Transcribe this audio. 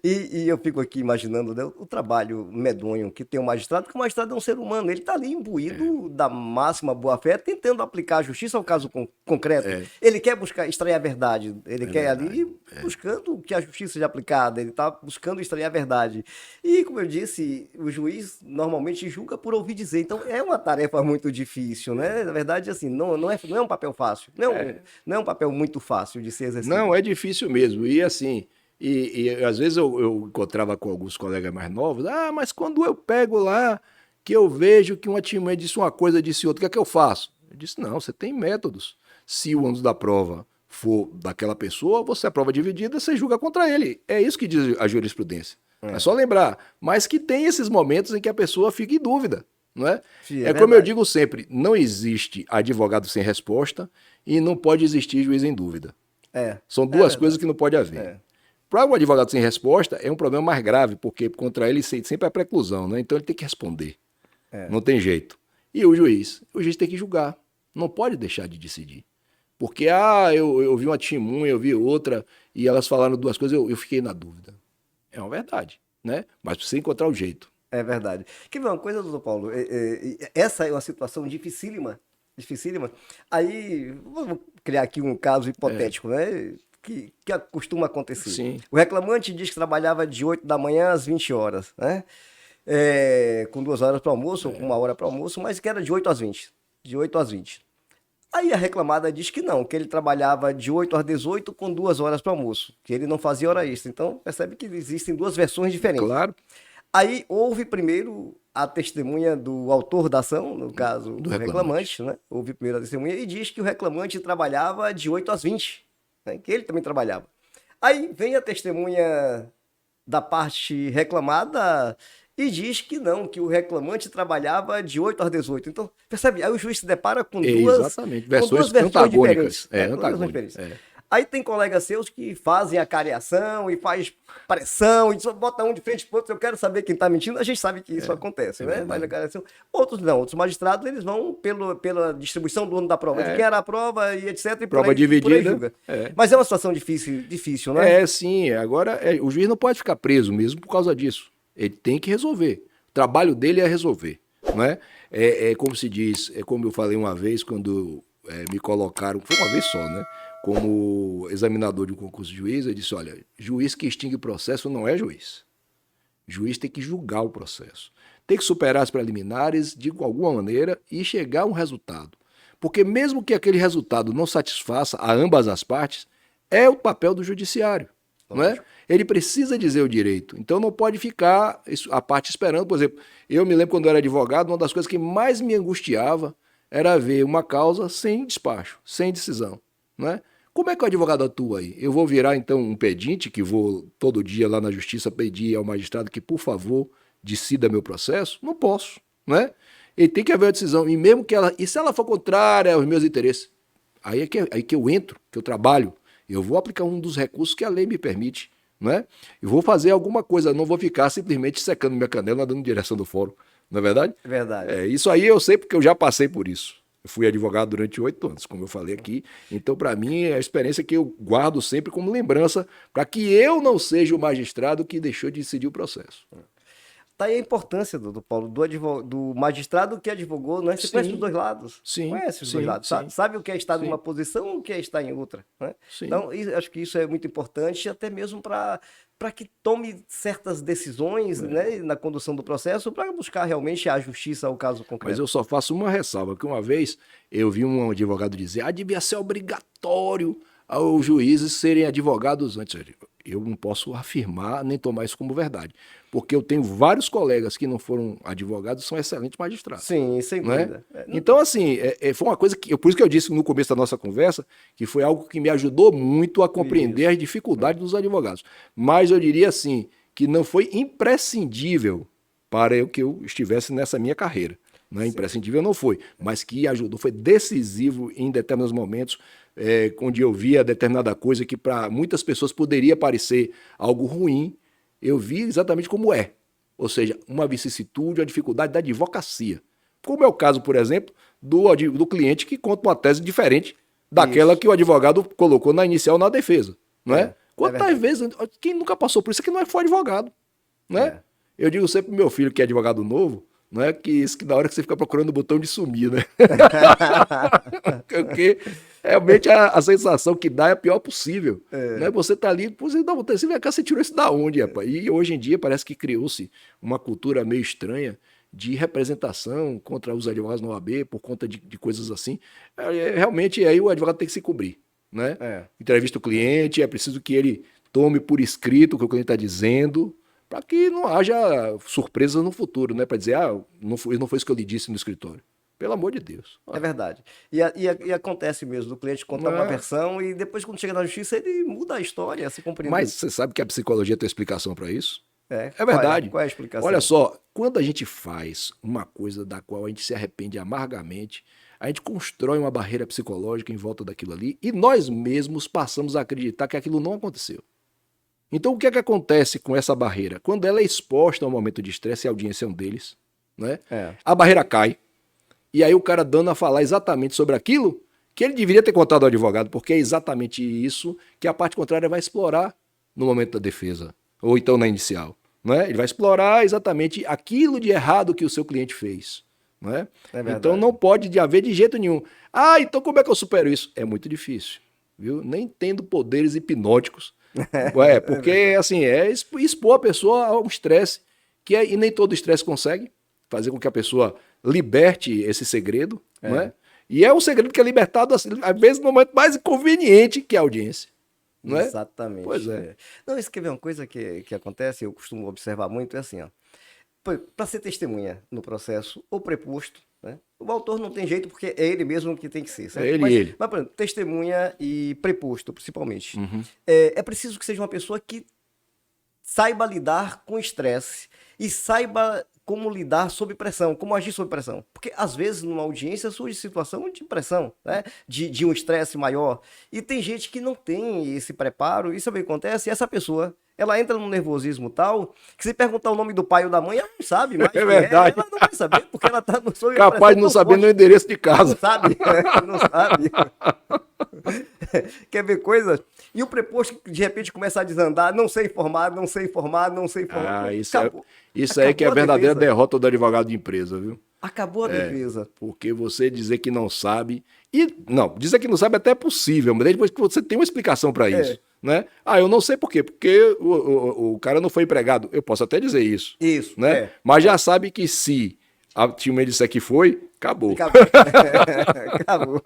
E eu fico aqui imaginando, né, o trabalho medonho que tem o magistrado, porque o magistrado é um ser humano, ele está ali É, imbuído da máxima boa-fé, tentando aplicar a justiça ao caso concreto. é, Ele quer buscar extrair a verdade, ele é quer verdade. ali buscando que a justiça seja aplicada, ele está buscando extrair a verdade. E, como eu disse, o juiz normalmente julga por ouvir dizer, então é uma tarefa muito difícil, né? Na verdade, assim, não é um papel fácil, não é um papel muito fácil de ser exercido. Não, é difícil mesmo. E assim, e às vezes eu encontrava com alguns colegas mais novos, mas quando eu pego lá, que eu vejo que uma testemunha disse uma coisa, disse outra, o que é que eu faço? Eu disse, não, você tem métodos. Se o ônus da prova for daquela pessoa, você a prova dividida, você julga contra ele. É isso que diz a jurisprudência. É É, só lembrar. Mas que tem esses momentos em que a pessoa fica em dúvida, não é? sim, é É como eu verdade. digo sempre, não existe advogado sem resposta e não pode existir juiz em dúvida. É, São é duas coisas verdade. que não pode haver. É, Para o advogado sem resposta, é um problema mais grave, porque contra ele sempre é preclusão, né? Então ele tem que responder. é. Não tem jeito. E o juiz tem que julgar. Não pode deixar de decidir. Porque, eu vi uma testemunha, eu vi outra, e elas falaram duas coisas, eu fiquei na dúvida. É uma verdade, né? Mas precisa encontrar o jeito. É verdade. Quer ver uma coisa, doutor Paulo? Essa é uma situação dificílima, dificílima. Aí, vamos criar aqui um caso É, hipotético, né? Que costuma acontecer. sim, O reclamante diz que trabalhava de 8 da manhã às 20 horas, né? Com 2 horas para almoço ou com 1 hora para almoço, mas que era de 8 às 20. De 8 às 20. Aí a reclamada diz que não, que ele trabalhava de 8 às 18 com 2 horas para almoço, que ele não fazia hora extra. Então, percebe que existem duas versões diferentes. claro, Aí houve primeiro a testemunha do autor da ação, no caso do o reclamante. reclamante, né? Houve primeiro a testemunha e diz que o reclamante trabalhava de 8 às 20, né? Que ele também trabalhava. Aí vem a testemunha da parte reclamada e diz que não, que o reclamante trabalhava de 8 às 18. Então, percebe? Aí o juiz se depara com É, duas, exatamente. com duas Versões versões antagônicas. diferentes. É, Com duas versões antagônicas. diferentes. É. Aí tem colegas seus que fazem a cariação e faz pressão e só bota um de frente pro outro. Eu quero saber quem tá mentindo. A gente sabe que isso acontece, É né? Faz a verdade. cariação. Outros não. Outros magistrados, eles vão pela distribuição do ônus da prova, de quem É, era a prova e etc. prova E por aí dividida. julga. É. Mas é uma situação difícil, difícil, né? É, sim. Agora, o juiz não pode ficar preso mesmo por causa disso. Ele tem que resolver. O trabalho dele é resolver, não é? É como se diz, é como eu falei uma vez quando me colocaram, foi uma vez só, né? Como examinador de um concurso de juiz, eu disse, olha, juiz que extingue processo não é juiz. Juiz tem que julgar o processo. Tem que superar as preliminares de alguma maneira e chegar a um resultado. Porque mesmo que aquele resultado não satisfaça a ambas as partes, é o papel do judiciário, não é? Lógico. Ele precisa dizer o direito. Então não pode ficar a parte esperando. Por exemplo, eu me lembro quando eu era advogado, uma das coisas que mais me angustiava era ver uma causa sem despacho, sem decisão, não é? Como é que o advogado atua aí? Eu vou virar então um pedinte que vou todo dia lá na justiça pedir ao magistrado que, por favor, decida meu processo? Não posso, não é? Ele tem que haver uma decisão. E mesmo que ela. E se ela for contrária aos meus interesses? Aí que eu entro, que eu trabalho. Eu vou aplicar um dos recursos que a lei me permite, não é? Eu vou fazer alguma coisa, não vou ficar simplesmente secando minha canela, dando direção do fórum. Não é verdade? É verdade. Isso aí eu sei porque eu já passei por isso. Eu fui advogado durante 8 anos, como eu falei aqui. Então, para mim, é a experiência que eu guardo sempre como lembrança, para que eu não seja o magistrado que deixou de decidir o processo. Tá aí a importância, doutor Paulo, do magistrado que advogou, né? Você conhece os Sim, dois lados. sim, Conhece os dois sim, lados. sim, Sabe o que é estar numa sim, posição e o que é estar em outra, né? sim. Então, acho que isso é muito importante, até mesmo para que tome certas decisões, né, na condução do processo, para buscar realmente a justiça ao caso Mas concreto. eu só faço uma ressalva, que uma vez eu vi um advogado dizer, devia ser obrigatório aos juízes serem advogados antes. Eu não posso afirmar nem tomar isso como verdade, porque eu tenho vários colegas que não foram advogados e são excelentes magistrados, Sim, sem não é? dúvida. Então, assim, foi uma coisa que, por isso que eu disse no começo da nossa conversa, que foi algo que me ajudou muito a compreender Isso. as dificuldades dos advogados. Mas eu diria assim, que não foi imprescindível para que eu estivesse nessa minha carreira. Não é Sim. imprescindível, não foi, mas que ajudou, foi decisivo em determinados momentos, onde eu via determinada coisa que para muitas pessoas poderia parecer algo ruim, eu vi exatamente como é. Ou seja, uma vicissitude, uma dificuldade da advocacia. Como é o caso, por exemplo, do cliente que conta uma tese diferente daquela Isso. que o advogado colocou na inicial na defesa. Não é? É. Quantas vezes, quem nunca passou por isso aqui não foi advogado, né? É. Eu digo sempre pro meu filho, que é advogado novo, não é que isso que na hora que você fica procurando o botão de sumir, né? Porque realmente a sensação que dá é a pior possível. Né? Você tá ali, você dá vontade, você vem cá, você tirou isso da onde, rapaz? E hoje em dia parece que criou-se uma cultura meio estranha de representação contra os advogados na OAB por conta de coisas assim. Realmente aí o advogado tem que se cobrir, né? Entrevista o cliente, é preciso que ele tome por escrito o que o cliente está dizendo, para que não haja surpresas no futuro, né? Para dizer, não foi isso que eu lhe disse no escritório. Pelo amor de Deus. É verdade. E acontece mesmo, o cliente conta uma versão e depois, quando chega na justiça, ele muda a história, se compreende. Mas você sabe que a psicologia tem explicação para isso? É verdade. Qual é a explicação? Olha só, quando a gente faz uma coisa da qual a gente se arrepende amargamente, a gente constrói uma barreira psicológica em volta daquilo ali e nós mesmos passamos a acreditar que aquilo não aconteceu. Então, o que é que acontece com essa barreira? Quando ela é exposta a um momento de estresse, e a audiência é um deles, né? A barreira cai, e aí o cara dando a falar exatamente sobre aquilo que ele deveria ter contado ao advogado, porque é exatamente isso que a parte contrária vai explorar no momento da defesa, ou então na inicial. Né? Ele vai explorar exatamente aquilo de errado que o seu cliente fez. Né? Então não pode haver de jeito nenhum. Então como é que eu supero isso? É muito difícil, viu? Nem tendo poderes hipnóticos. Porque assim, expor a pessoa a um estresse, e nem todo estresse consegue fazer com que a pessoa liberte esse segredo. Né? E é um segredo que é libertado, assim, às vezes, no momento mais inconveniente, que é a audiência. Não é? Exatamente. Pois é. Não, isso que é uma coisa que acontece, eu costumo observar muito, é assim, ó. Para ser testemunha no processo ou preposto, né? O autor não tem jeito porque é ele mesmo que tem que ser, certo? Ele. Mas, por exemplo, testemunha e preposto, principalmente. É preciso que seja uma pessoa que saiba lidar com estresse e saiba como lidar sob pressão, como agir sob pressão. Porque, às vezes, numa audiência surge situação de pressão, né? De um estresse maior. E tem gente que não tem esse preparo. E sabe o que acontece? Essa pessoa, ela entra num nervosismo tal, que se perguntar o nome do pai ou da mãe, ela não sabe mais. É verdade. Ela não vai saber, porque ela tá no sob capaz de não saber nem o endereço de casa. Não sabe, não sabe. Quer ver coisa? E o preposto que de repente começa a desandar, não sei informar, não sei informar, não sei informar. Isso aí que é a verdadeira derrota do advogado de empresa, viu? Acabou a defesa. Porque você dizer que não sabe, dizer que não sabe até é possível, mas depois que você tem uma explicação para isso, né? Eu não sei por quê, porque o cara não foi empregado. Eu posso até dizer isso. Isso, né? Mas já sabe que se a time disser que foi, acabou. Acabou.